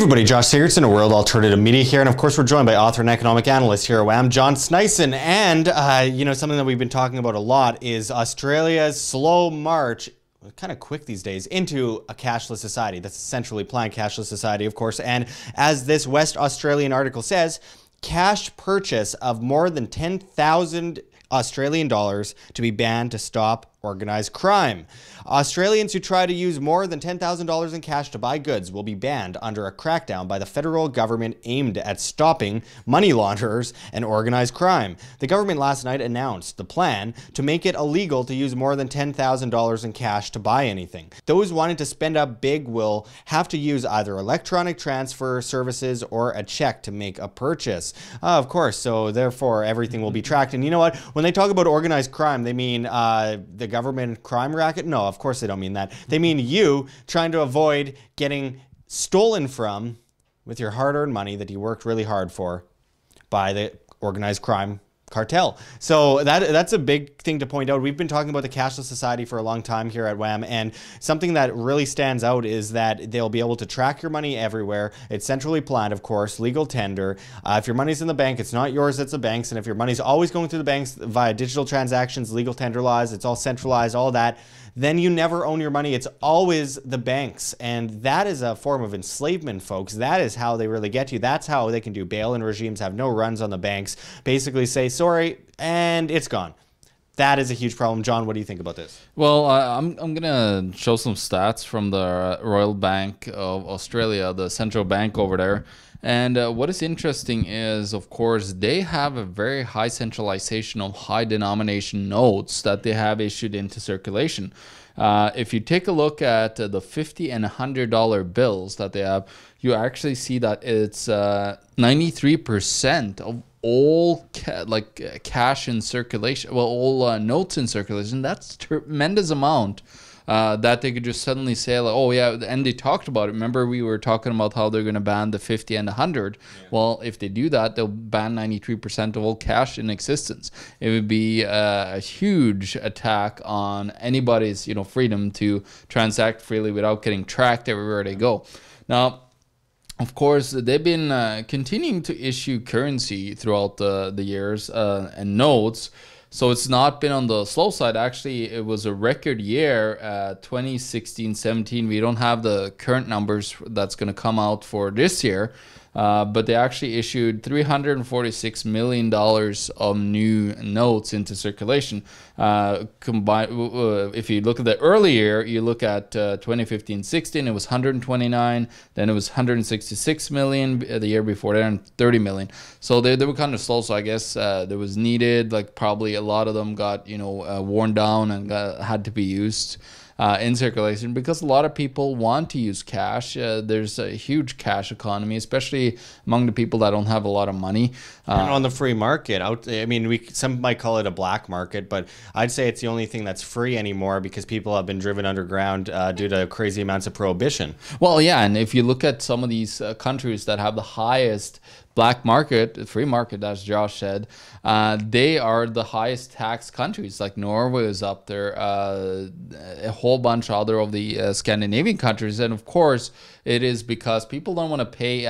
everybody, Josh Sigurdsson, a World Alternative Media here, and of course we're joined by author and economic analyst here at WAM, John Sneisen. And something that we've been talking about a lot is Australia's slow march, kind of quick these days, into a cashless society. That's a centrally planned cashless society, of course. And as this West Australian article says, cash purchase of more than 10,000 Australian dollars to be banned to stop organized crime. Australians who try to use more than $10,000 in cash to buy goods will be banned under a crackdown by the federal government aimed at stopping money launderers and organized crime. The government last night announced the plan to make it illegal to use more than $10,000 in cash to buy anything. Those wanting to spend up big will have to use either electronic transfer services or a check to make a purchase. Of course, so therefore everything will be tracked. And you know what? When they talk about organized crime, they mean the government crime racket? No, of course they don't mean that. They mean you trying to avoid getting stolen from with your hard-earned money that you worked really hard for by the organized crime cartel. So that's a big thing to point out. We've been talking about the cashless society for a long time here at WAM, and something that really stands out is that they'll be able to track your money everywhere. It's centrally planned, of course, legal tender. If your money's in the bank, it's not yours, it's the bank's. And if your money's always going through the banks via digital transactions, legal tender laws, it's all centralized, all that, then you never own your money. It's always the banks. And that is a form of enslavement, folks. That is how they really get you. That's how they can do bail-in regimes, have no runs on the banks, basically say, sorry, and it's gone. That is a huge problem. John, what do you think about this? Well, I'm going to show some stats from the Royal Bank of Australia, the central bank over there. And what is interesting is, of course, they have a very high centralization of high denomination notes that they have issued into circulation. If you take a look at the $50 and $100 bills that they have, you actually see that it's 93% of all cash in circulation, well, all notes in circulation. That's a tremendous amount. That they could just suddenly say, like, oh yeah, and they talked about it. Remember, we were talking about how they're going to ban the 50 and 100. Yeah. Well, if they do that, they'll ban 93% of all cash in existence. It would be a huge attack on anybody's, freedom to transact freely without getting tracked everywhere they go. Now, of course, they've been continuing to issue currency throughout the years and notes. So it's not been on the slow side. Actually, it was a record year, 2016-17. We don't have the current numbers that's going to come out for this year, but they actually issued $346 million of new notes into circulation. If you look at the early year, you look at 2015-16, it was 129, then it was 166 million the year before that, and 30 million. So they were kind of slow. So I guess there was needed, like probably a lot of them got worn down and had to be used in circulation, because a lot of people want to use cash. There's a huge cash economy, especially among the people that don't have a lot of money. And on the free market, some might call it a black market, but I'd say it's the only thing that's free anymore because people have been driven underground due to crazy amounts of prohibition. Well, yeah, and if you look at some of these countries that have the highest black market, free market, as Josh said, they are the highest tax countries. Like Norway is up there, a whole bunch of other of the Scandinavian countries. And of course, it is because people don't want to pay,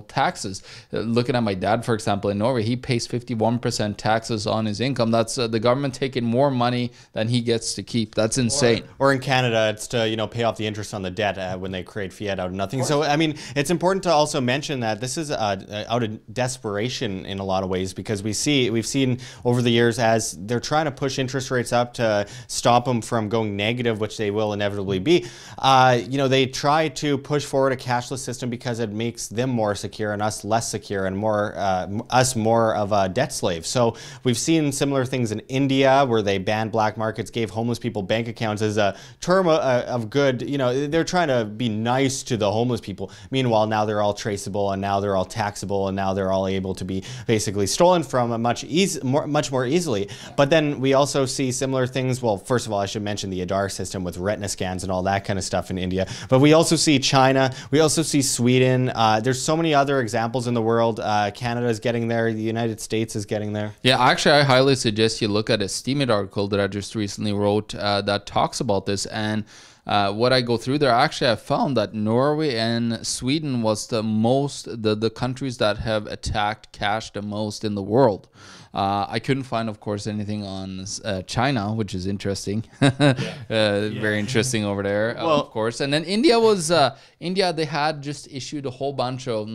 taxes. Looking at my dad, for example, in Norway, he pays 51% taxes on his income. That's the government taking more money than he gets to keep. That's insane. Or in Canada, it's to, pay off the interest on the debt when they create fiat out of nothing. So, it's important to also mention that this is out of desperation in a lot of ways, because we've seen over the years, as they're trying to push interest rates up to stop them from going negative, which they will inevitably be. They try to push forward a cashless system because it makes them more secure and us less secure, and us more of a debt slave. So we've seen similar things in India, where they banned black markets, gave homeless people bank accounts as a term of good. They're trying to be nice to the homeless people. Meanwhile, now they're all traceable, and now they're all taxable, and now they're all able to be basically stolen from much more easily. But then we also see similar things. Well, first of all, I should mention the Aadhaar system with retina scans and all that kind of stuff in India. But we also see China. We also see Sweden. There's so many other examples in the world. Canada is getting there. The United States is getting there. Yeah, actually, I highly suggest you look at a Steemit article that I just recently wrote that talks about this. And what I go through there, actually, I found that Norway and Sweden was the countries that have attacked cash the most in the world. I couldn't find, of course, anything on China, which is interesting. Very interesting over there, Well, of course. And then India was India. They had just issued a whole bunch of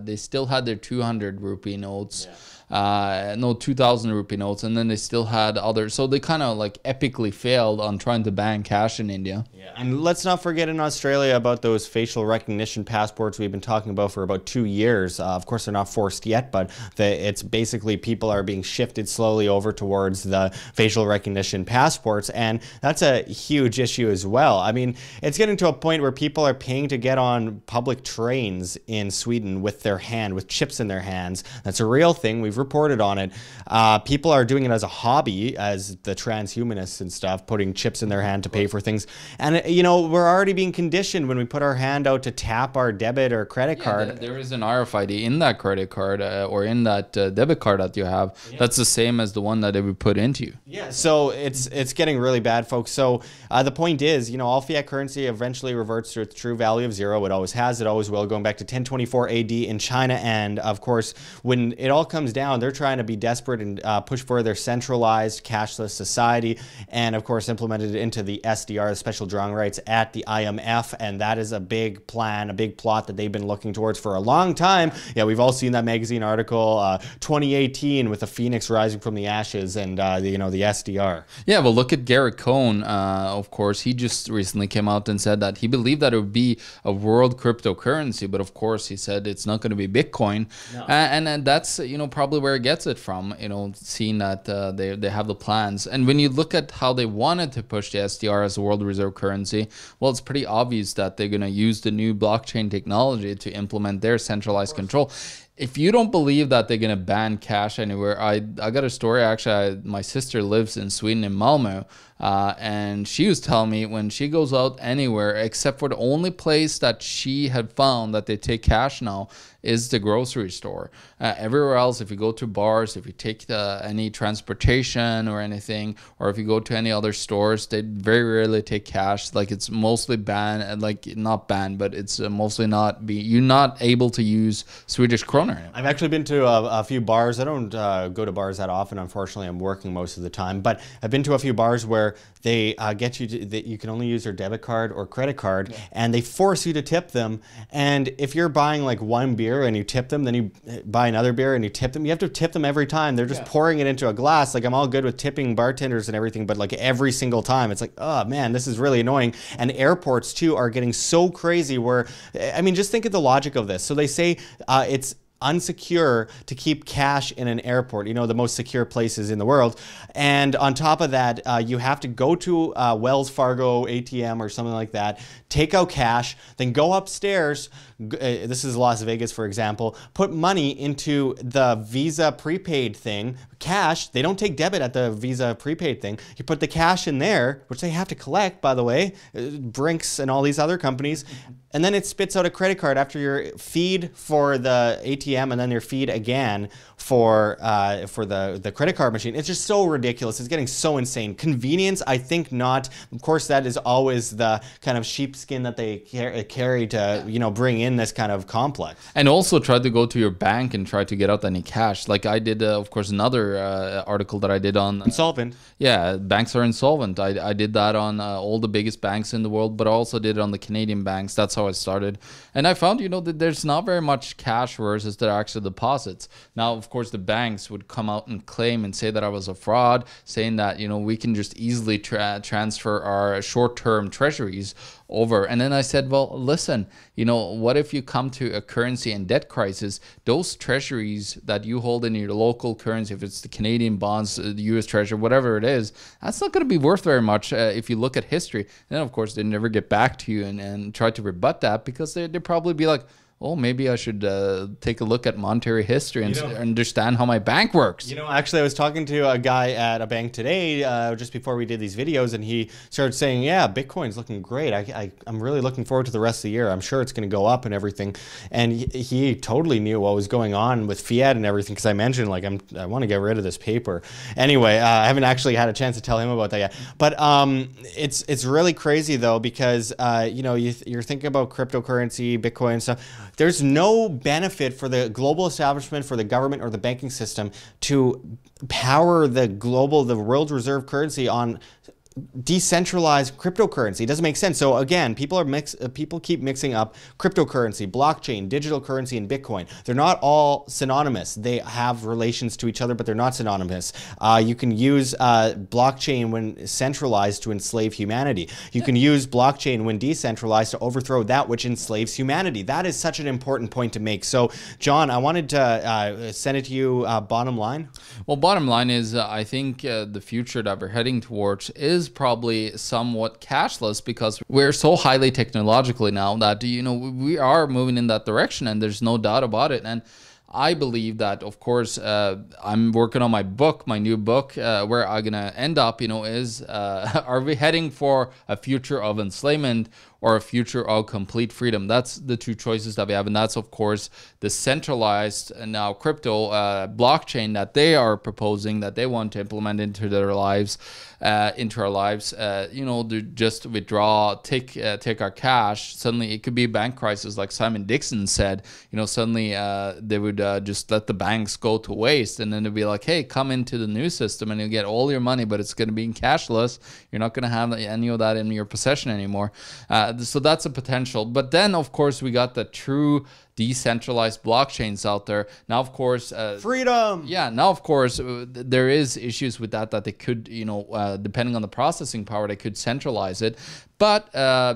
they still had their 200 rupee notes. No, 2,000 rupee notes, and then they still had others. So they kind of like epically failed on trying to ban cash in India. Yeah, and let's not forget in Australia about those facial recognition passports we've been talking about for about 2 years. Of course, they're not forced yet, but it's basically people are being shifted slowly over towards the facial recognition passports, and that's a huge issue as well. I mean, it's getting to a point where people are paying to get on public trains in Sweden with chips in their hands. That's a real thing. We've reported on it. People are doing it as a hobby, as the transhumanists and stuff, putting chips in their hand to pay for things. And, you know, we're already being conditioned when we put our hand out to tap our debit or credit card. There is an RFID in that credit card or in that debit card that you have. Yeah. That's the same as the one that it would put into you. Yeah, so it's getting really bad, folks. So the point is, you know, all fiat currency eventually reverts to its true value of zero. It always has, it always will, going back to 1024 AD in China. And, of course, when it all comes down, they're trying to be desperate and push for their centralized cashless society, and of course implemented into the SDR, the special drawing rights, at the IMF. And that is a big plan, a big plot that they've been looking towards for a long time. Yeah, we've all seen that magazine article, 2018, with the phoenix rising from the ashes, and you know, the SDR. Yeah, well, look at Garrett Cohn. Of course, he just recently came out and said that he believed that it would be a world cryptocurrency, but of course he said it's not going to be Bitcoin. No. And that's, you know, probably where it gets it from, you know, seeing that they have the plans. And when you look at how they wanted to push the SDR as a world reserve currency, well, it's pretty obvious that they're going to use the new blockchain technology to implement their centralized control. If you don't believe that they're going to ban cash anywhere, I got a story. Actually, my sister lives in Sweden, in Malmö, and she was telling me when she goes out anywhere, except for the only place that she had found that they take cash now is the grocery store. Everywhere else, if you go to bars, if you take any transportation or anything, or if you go to any other stores, they very rarely take cash. Like, it's mostly banned, like not banned, but it's mostly you're not able to use Swedish kroner. I've actually been to a few bars. I don't go to bars that often, unfortunately. I'm working most of the time, but I've been to a few bars where they get you to, that you can only use your debit card or credit card, yeah, and they force you to tip them. And if you're buying like one beer and you tip them, then you buy another beer and you tip them, you have to tip them every time. They're just pouring it into a glass. Like, I'm all good with tipping bartenders and everything, but like every single time, it's like, oh man, this is really annoying. And airports too are getting so crazy where, I mean, just think of the logic of this. So they say it's unsecure to keep cash in an airport, you know, the most secure places in the world. And on top of that, you have to go to Wells Fargo ATM or something like that, take out cash, then go upstairs. This is Las Vegas, for example, put money into the Visa prepaid thing. Cash, they don't take debit at the Visa prepaid thing. You put the cash in there, which they have to collect, by the way, Brinks and all these other companies, and then it spits out a credit card after your feed for the ATM and then your feed again for the credit card machine. It's just so ridiculous. It's getting so insane. Convenience, I think not. Of course, that is always the kind of sheepskin that they carry to, you know, bring in this kind of complex. And also try to go to your bank and try to get out any cash. Like I did, of course, another article that I did on... Insolvent. Yeah, banks are insolvent. I did that on all the biggest banks in the world, but I also did it on the Canadian banks. That's how I started. And I found, you know, that there's not very much cash versus their actual deposits. Now, of course, the banks would come out and claim and say that I was a fraud, saying that, you know, we can just easily transfer our short-term treasuries over. And then I said, well, listen, you know, what if you come to a currency and debt crisis? Those treasuries that you hold in your local currency, if it's the Canadian bonds, the US Treasury, whatever it is, that's not going to be worth very much if you look at history. And then, of course, they never get back to you and try to rebut that, because they'd probably be like, oh, maybe I should take a look at monetary history and understand how my bank works. You know, actually, I was talking to a guy at a bank today, just before we did these videos, and he started saying, yeah, Bitcoin's looking great. I'm really looking forward to the rest of the year. I'm sure it's going to go up and everything. And he totally knew what was going on with fiat and everything, because I mentioned, like, I want to get rid of this paper. Anyway, I haven't actually had a chance to tell him about that yet. But it's really crazy, though, because, you know, you're thinking about cryptocurrency, Bitcoin and stuff. There's no benefit for the global establishment, for the government or the banking system to power the world reserve currency on decentralized cryptocurrency. It doesn't make sense. So again, people keep mixing up cryptocurrency, blockchain, digital currency, and Bitcoin. They're not all synonymous. They have relations to each other, but they're not synonymous. You can use blockchain when centralized to enslave humanity. You can use blockchain when decentralized to overthrow that which enslaves humanity. That is such an important point to make. So John, I wanted to send it to you, bottom line. Well, bottom line is I think the future that we're heading towards is probably somewhat cashless, because we're so highly technologically now that, you know, we are moving in that direction, and there's no doubt about it. And I believe that, of course, I'm working on my book, my new book, where I'm gonna end up, you know, is are we heading for a future of enslavement or a future of complete freedom? That's the two choices that we have, and that's, of course, the centralized now crypto blockchain that they are proposing, that they want to implement into their lives, into our lives. You know, to just withdraw, take our cash. Suddenly, it could be a bank crisis, like Simon Dixon said. You know, suddenly they would just let the banks go to waste, and then they'd be like, "Hey, come into the new system, and you'll get all your money, but it's going to be in cashless. You're not going to have any of that in your possession anymore." So that's a potential. But then, of course, we got the true decentralized blockchains out there. Now, of course, freedom. Yeah. Now, of course, there is issues with that they could, you know, depending on the processing power, they could centralize it. But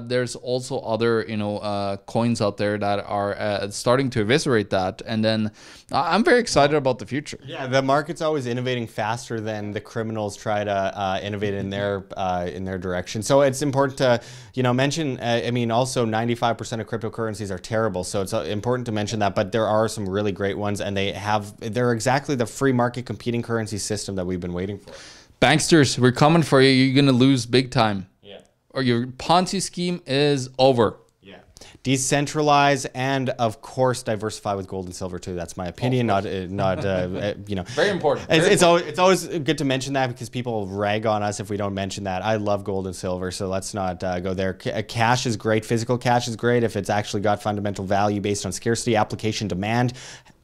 there's also other, you know, coins out there that are starting to eviscerate that. And then I'm very excited about the future. Yeah, the market's always innovating faster than the criminals try to innovate in their direction. So it's important to, you know, mention. I mean, also 95% of cryptocurrencies are terrible. So it's important to mention that. But there are some really great ones, and they're exactly the free market competing currency system that we've been waiting for. Banksters, we're coming for you. You're gonna lose big time. Or your Ponzi scheme is over. Yeah. Decentralize, and of course diversify with gold and silver too. That's my opinion. Not you know. Very important. It's always good to mention that, because people rag on us if we don't mention that. I love gold and silver, so let's not go there. Cash is great. Physical cash is great if it's actually got fundamental value based on scarcity, application, demand.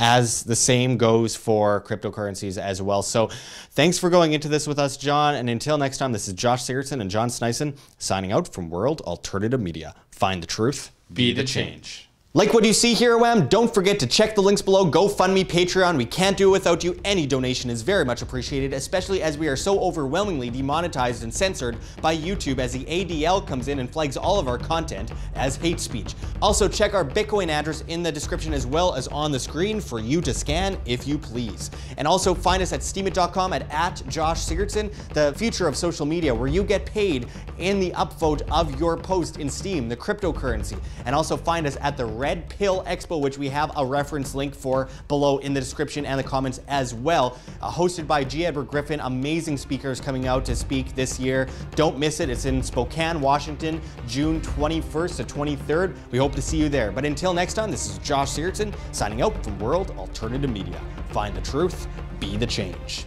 As the same goes for cryptocurrencies as well. So thanks for going into this with us, John. And until next time, this is Josh Sigurdsson and John Sneisen signing out from World Alternative Media. Find the truth, be the change. Like what you see here, WAM? Don't forget to check the links below. GoFundMe, Patreon. We can't do it without you. Any donation is very much appreciated, especially as we are so overwhelmingly demonetized and censored by YouTube, as the ADL comes in and flags all of our content as hate speech. Also, check our Bitcoin address in the description as well as on the screen for you to scan if you please. And also find us at steemit.com at Josh Sigurdsson, the future of social media, where you get paid in the upvote of your post in Steem, the cryptocurrency. And also find us at the Red Pill Expo, which we have a reference link for below in the description and the comments as well. Hosted by G. Edward Griffin. Amazing speakers coming out to speak this year. Don't miss it. It's in Spokane, Washington, June 21st to 23rd. We hope to see you there. But until next time, this is Josh Sigurdsson signing out from World Alternative Media. Find the truth, be the change.